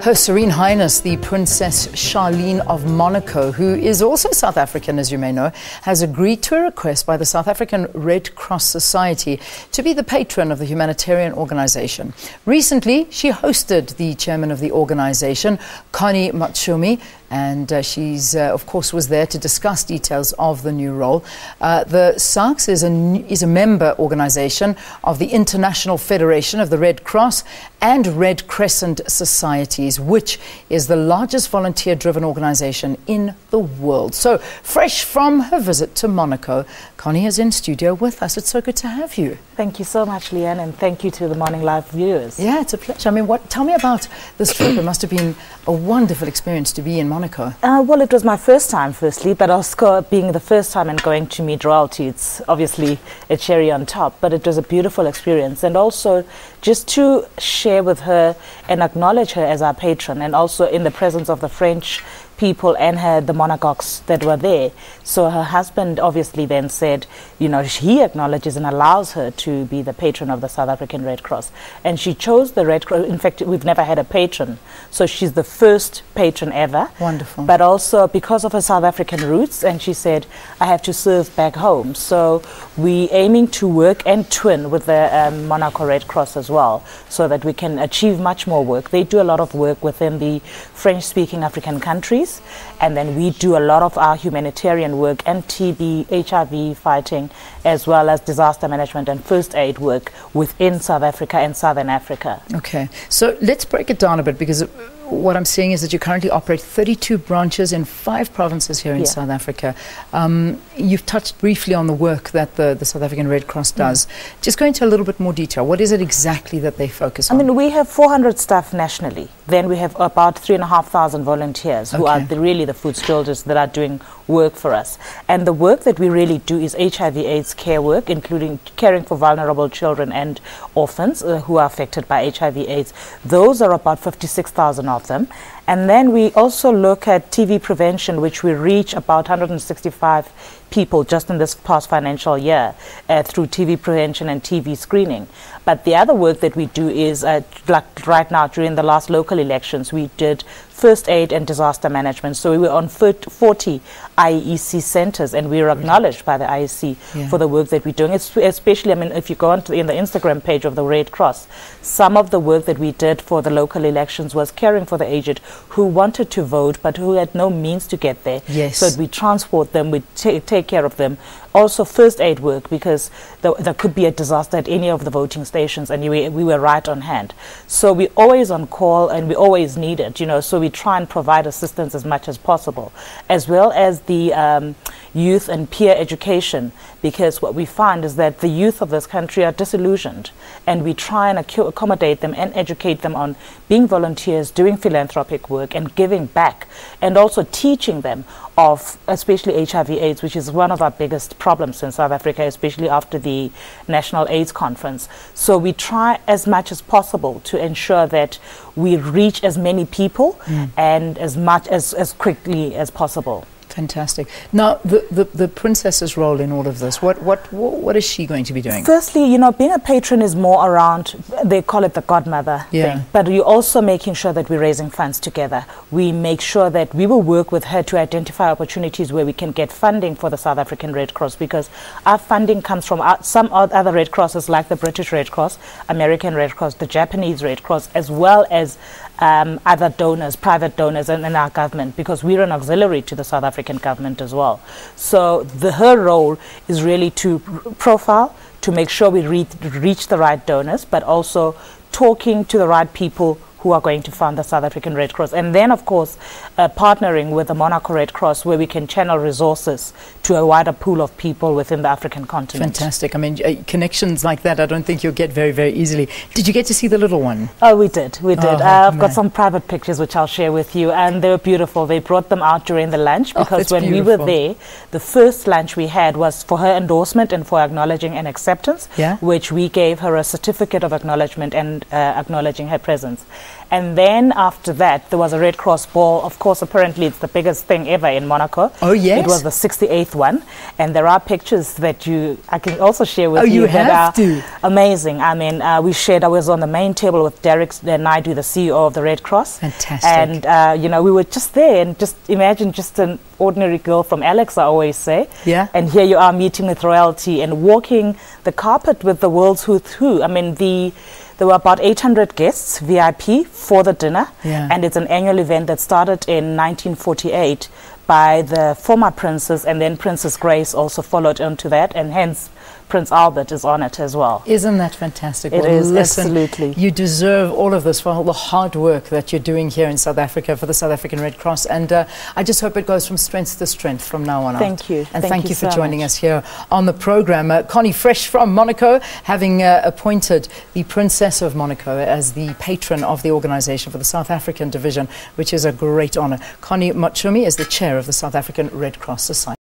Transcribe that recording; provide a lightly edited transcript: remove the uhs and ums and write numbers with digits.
Her Serene Highness, the Princess Charlene of Monaco, who is also South African, as you may know, has agreed to a request by the South African Red Cross Society to be the patron of the humanitarian organization. Recently, she hosted the chairman of the organization, Connie Matshumi, and she's, of course, was there to discuss details of the new role. The SARCS is a member organization of the International Federation of the Red Cross and Red Crescent Societies, which is the largest volunteer-driven organization in the world. So, fresh from her visit to Monaco, Connie is in studio with us. It's so good to have you. Thank you so much, Leanne, and thank you to the Morning Live viewers. Yeah, it's a pleasure. I mean, tell me about this trip. It must have been a wonderful experience to be in Monaco. Well, it was my first time, firstly, but also being the first time and going to meet royalty, it's obviously a cherry on top, but it was a beautiful experience. And also just to share with her and acknowledge her as our patron, and also in the presence of the French people and the monagogues that were there. So her husband obviously then said, you know, he acknowledges and allows her to be the patron of the South African Red Cross. And she chose the Red Cross. In fact, we've never had a patron. So she's the first patron ever. Wonderful. But also because of her South African roots, and she said, I have to serve back home. So we aiming to work and twin with the Monaco Red Cross as well, so that we can achieve much more work. They do a lot of work within the French-speaking African countries. And then we do a lot of our humanitarian work and TB, HIV fighting, as well as disaster management and first aid work within South Africa and Southern Africa. Okay, so let's break it down a bit, because what I'm seeing is that you currently operate 32 branches in 5 provinces here in South Africa. You've touched briefly on the work that the South African Red Cross does. Just go into a little bit more detail. What is it exactly that they focus on? I mean, we have 400 staff nationally. Then we have about 3,500 volunteers who are really the foot soldiers that are doing work for us. And the work that we really do is HIV/AIDS care work, including caring for vulnerable children and orphans who are affected by HIV/AIDS. Those are about 56,000 of them. And then we also look at TB prevention, which we reach about 165 people just in this past financial year through TB prevention and TB screening. But the other work that we do is, like right now during the last local elections, we did first aid and disaster management. So we were on 40 IEC centers, and we were acknowledged by the IEC for the work that we're doing. It's especially, I mean, if you go on to in the Instagram page of the Red Cross, some of the work that we did for the local elections was caring for the aged who wanted to vote but who had no means to get there. Yes. So we transport them, we take care of them. Also first aid work, because there could be a disaster at any of the voting stations, and we were right on hand. So we're always on call, and we always need it, you know, so we try and provide assistance as much as possible, as well as the youth and peer education, because what we find is that the youth of this country are disillusioned, and we try and accommodate them and educate them on being volunteers, doing philanthropic work and giving back, and also teaching them of especially HIV/AIDS, which is one of our biggest problems in South Africa, especially after the National AIDS Conference. So we try as much as possible to ensure that we reach as many people and as much as quickly as possible. Fantastic. Now, the princess's role in all of this, what is she going to be doing? Firstly, you know, being a patron is more around, they call it the godmother thing, but you're also making sure that we're raising funds together. We make sure that we will work with her to identify opportunities where we can get funding for the South African Red Cross, because our funding comes from some other Red Crosses, like the British Red Cross, American Red Cross, the Japanese Red Cross, as well as other donors, private donors, and our government, because we're an auxiliary to the South African government as well. So her role is really to profile, to make sure we reach the right donors, but also talking to the right people who are going to fund the South African Red Cross. And then, of course, partnering with the Monaco Red Cross, where we can channel resources to a wider pool of people within the African continent. Fantastic. I mean, connections like that, I don't think you'll get very, very easily. Did you get to see the little one? Oh, we did. I've got some private pictures which I'll share with you, and they were beautiful. They brought them out during the lunch, because when we were there, the first lunch we had was for her endorsement and for acknowledging and acceptance, which we gave her a certificate of acknowledgement and acknowledging her presence. And then after that, there was a Red Cross ball. Of course, apparently it's the biggest thing ever in Monaco. Oh, yes? It was the 68th one. And there are pictures that I can also share with you. You have to. Amazing. I mean, I was on the main table with Derek Naidu, the CEO of the Red Cross. Fantastic. And, we were just there, and just imagine just an ordinary girl from Alex, I always say. Yeah. And here you are meeting with royalty and walking the carpet with the world's who's who. I mean, there were about 800 guests, VIP, for the dinner. Yeah. And it's an annual event that started in 1948 by the former princess, and then Princess Grace also followed into that, and hence Prince Albert is on it as well. Isn't that fantastic? It is, listen, absolutely. You deserve all of this for all the hard work that you're doing here in South Africa for the South African Red Cross. And I just hope it goes from strength to strength from now on. Thank you. And thank you for so joining much. us here on the program. Connie Fresh from Monaco, having appointed the Princess of Monaco as the patron of the organization for the South African division, which is a great honor. Connie Machumi is the chair of the South African Red Cross Society.